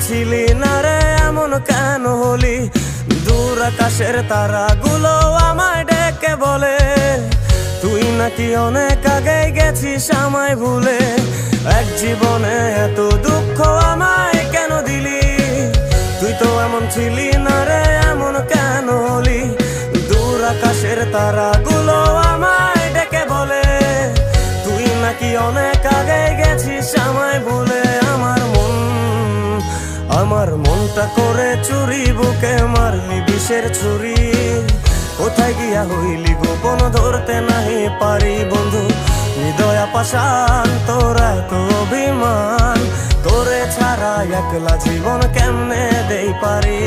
ছিলি না রে এমন কেন হলি? দূর আকাশের তারাগুলো আমায় ডেকে বলে তুই নাকি অনেক আগে গেছিস আমায় ভুলে। এক জীবনে এত দুঃখ আমায় কেন দিলি? তুই তো এমন ছিলি না রে এমন কেন হলি? দূর আকাশের তারাগুলো আমায় ডেকে বলে তুই নাকি অনেক আগে গেছিস আমায় ভুলে। আমার মনটা করে চুরি, বুকে মারলি বিষের ছুরি। কোথায় গিয়া হইলি গোপন ধরতে নাহি পারি বন্ধু। হৃদয়া পাষাণ তোর এত অভিমান, তোরে ছাড়া একলা জীবন কেমনে দেই পারি।